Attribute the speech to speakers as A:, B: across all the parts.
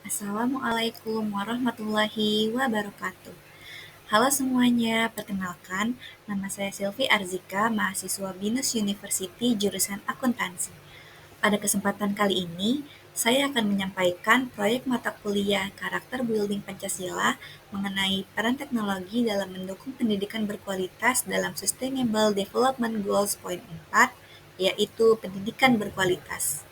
A: Assalamualaikum warahmatullahi wabarakatuh. Halo semuanya, perkenalkan, nama saya Silvi Arzika, mahasiswa BINUS University jurusan Akuntansi. Pada kesempatan kali ini, saya akan menyampaikan proyek mata kuliah Karakter Building Pancasila mengenai peran teknologi dalam mendukung pendidikan berkualitas dalam Sustainable Development Goals Point 4, yaitu pendidikan berkualitas.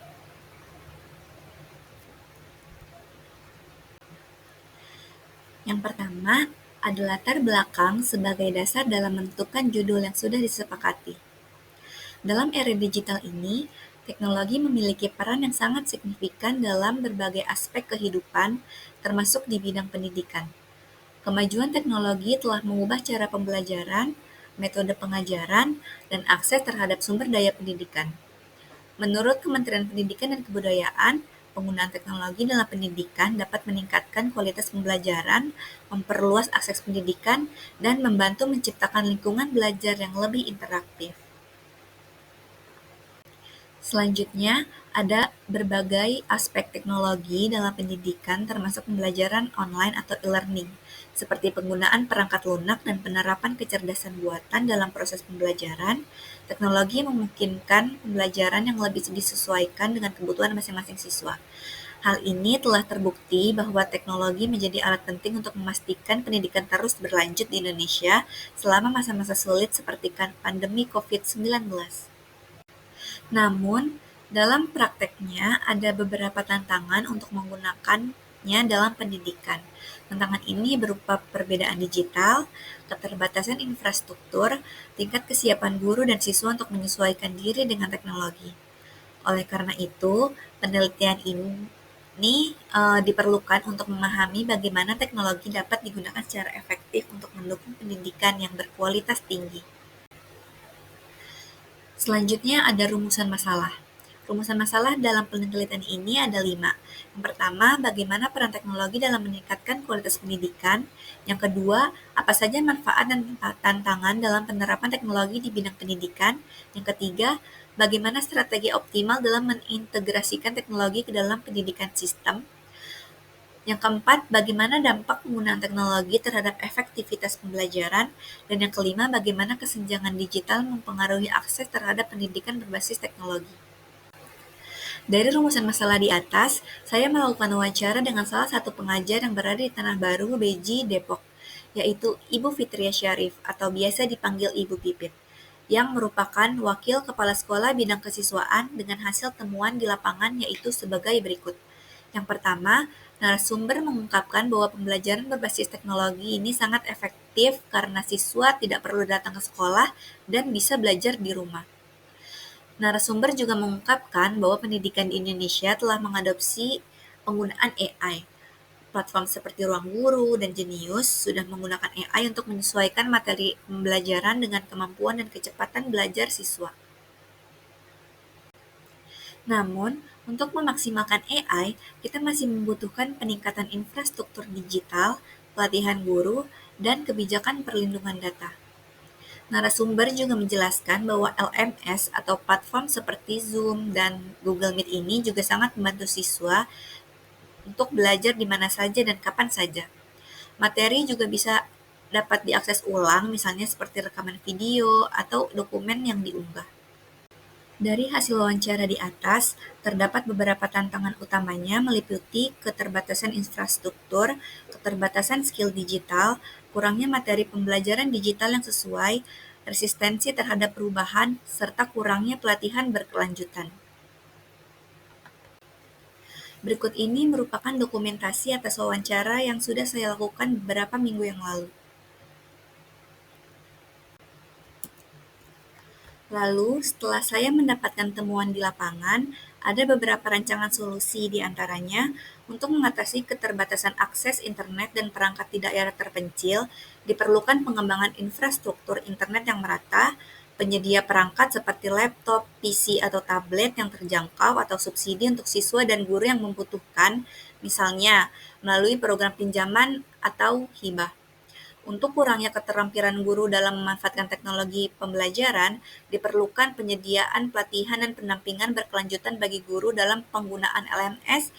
A: Yang pertama, ada latar belakang sebagai dasar dalam menentukan judul yang sudah disepakati. Dalam era digital ini, teknologi memiliki peran yang sangat signifikan dalam berbagai aspek kehidupan, termasuk di bidang pendidikan. Kemajuan teknologi telah mengubah cara pembelajaran, metode pengajaran, dan akses terhadap sumber daya pendidikan. Menurut Kementerian Pendidikan dan Kebudayaan, penggunaan teknologi dalam pendidikan dapat meningkatkan kualitas pembelajaran, memperluas akses pendidikan, dan membantu menciptakan lingkungan belajar yang lebih interaktif. Selanjutnya, ada berbagai aspek teknologi dalam pendidikan termasuk pembelajaran online atau e-learning, seperti penggunaan perangkat lunak dan penerapan kecerdasan buatan dalam proses pembelajaran. Teknologi memungkinkan pembelajaran yang lebih disesuaikan dengan kebutuhan masing-masing siswa. Hal ini telah terbukti bahwa teknologi menjadi alat penting untuk memastikan pendidikan terus berlanjut di Indonesia selama masa-masa sulit seperti pandemi COVID-19. Namun, dalam prakteknya ada beberapa tantangan untuk menggunakannya dalam pendidikan. Tantangan ini berupa perbedaan digital, keterbatasan infrastruktur, tingkat kesiapan guru dan siswa untuk menyesuaikan diri dengan teknologi. Oleh karena itu, penelitian ini diperlukan untuk memahami bagaimana teknologi dapat digunakan secara efektif untuk mendukung pendidikan yang berkualitas tinggi. Selanjutnya ada rumusan masalah. Rumusan masalah dalam penelitian ini ada 5. Yang pertama, bagaimana peran teknologi dalam meningkatkan kualitas pendidikan. Yang kedua, apa saja manfaat dan tantangan dalam penerapan teknologi di bidang pendidikan. Yang ketiga, bagaimana strategi optimal dalam mengintegrasikan teknologi ke dalam pendidikan sistem. Yang keempat, bagaimana dampak penggunaan teknologi terhadap efektivitas pembelajaran. Dan yang kelima, bagaimana kesenjangan digital mempengaruhi akses terhadap pendidikan berbasis teknologi. Dari rumusan masalah di atas, saya melakukan wawancara dengan salah satu pengajar yang berada di Tanah Baru, Beji, Depok, yaitu Ibu Fitria Syarif atau biasa dipanggil Ibu Pipit, yang merupakan wakil kepala sekolah bidang kesiswaan dengan hasil temuan di lapangan yaitu sebagai berikut. Yang pertama, narasumber mengungkapkan bahwa pembelajaran berbasis teknologi ini sangat efektif karena siswa tidak perlu datang ke sekolah dan bisa belajar di rumah. Narasumber juga mengungkapkan bahwa pendidikan di Indonesia telah mengadopsi penggunaan AI. Platform seperti Ruang Guru dan Jenius sudah menggunakan AI untuk menyesuaikan materi pembelajaran dengan kemampuan dan kecepatan belajar siswa. Namun, untuk memaksimalkan AI, kita masih membutuhkan peningkatan infrastruktur digital, pelatihan guru, dan kebijakan perlindungan data. Narasumber juga menjelaskan bahwa LMS atau platform seperti Zoom dan Google Meet ini juga sangat membantu siswa untuk belajar di mana saja dan kapan saja. Materi juga bisa dapat diakses ulang, misalnya seperti rekaman video atau dokumen yang diunggah. Dari hasil wawancara di atas, terdapat beberapa tantangan utamanya meliputi keterbatasan infrastruktur, keterbatasan skill digital, kurangnya materi pembelajaran digital yang sesuai, resistensi terhadap perubahan, serta kurangnya pelatihan berkelanjutan. Berikut ini merupakan dokumentasi atas wawancara yang sudah saya lakukan beberapa minggu yang lalu. Lalu, setelah saya mendapatkan temuan di lapangan, ada beberapa rancangan solusi di antaranya untuk mengatasi keterbatasan akses internet dan perangkat di daerah terpencil, diperlukan pengembangan infrastruktur internet yang merata, penyedia perangkat seperti laptop, PC, atau tablet yang terjangkau atau subsidi untuk siswa dan guru yang membutuhkan, misalnya melalui program pinjaman atau hibah. Untuk kurangnya keterampilan guru dalam memanfaatkan teknologi pembelajaran, diperlukan penyediaan pelatihan dan pendampingan berkelanjutan bagi guru dalam penggunaan LMS,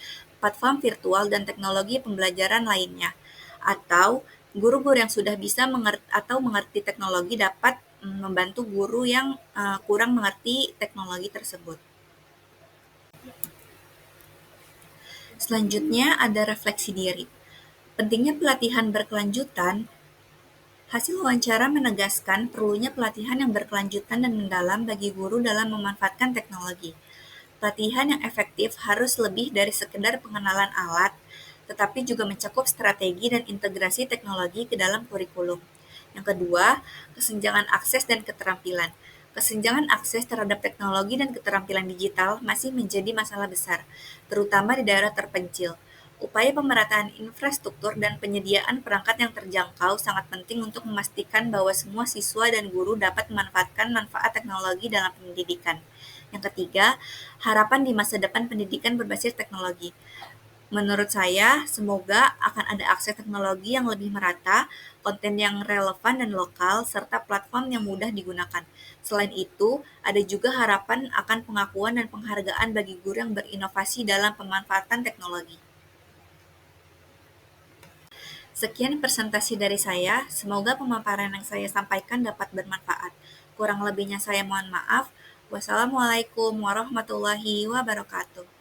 A: platform virtual dan teknologi pembelajaran lainnya. Atau guru-guru yang sudah bisa mengerti teknologi dapat membantu guru yang kurang mengerti teknologi tersebut. Selanjutnya ada refleksi diri. Pentingnya pelatihan berkelanjutan. Hasil wawancara menegaskan perlunya pelatihan yang berkelanjutan dan mendalam bagi guru dalam memanfaatkan teknologi. Pelatihan yang efektif harus lebih dari sekedar pengenalan alat, tetapi juga mencakup strategi dan integrasi teknologi ke dalam kurikulum. Yang kedua, kesenjangan akses dan keterampilan. Kesenjangan akses terhadap teknologi dan keterampilan digital masih menjadi masalah besar, terutama di daerah terpencil. Upaya pemerataan infrastruktur dan penyediaan perangkat yang terjangkau sangat penting untuk memastikan bahwa semua siswa dan guru dapat memanfaatkan manfaat teknologi dalam pendidikan. Yang ketiga, harapan di masa depan pendidikan berbasis teknologi. Menurut saya, semoga akan ada akses teknologi yang lebih merata, konten yang relevan dan lokal, serta platform yang mudah digunakan. Selain itu, ada juga harapan akan pengakuan dan penghargaan bagi guru yang berinovasi dalam pemanfaatan teknologi. Sekian presentasi dari saya, semoga pemaparan yang saya sampaikan dapat bermanfaat. Kurang lebihnya saya mohon maaf. Wassalamualaikum warahmatullahi wabarakatuh.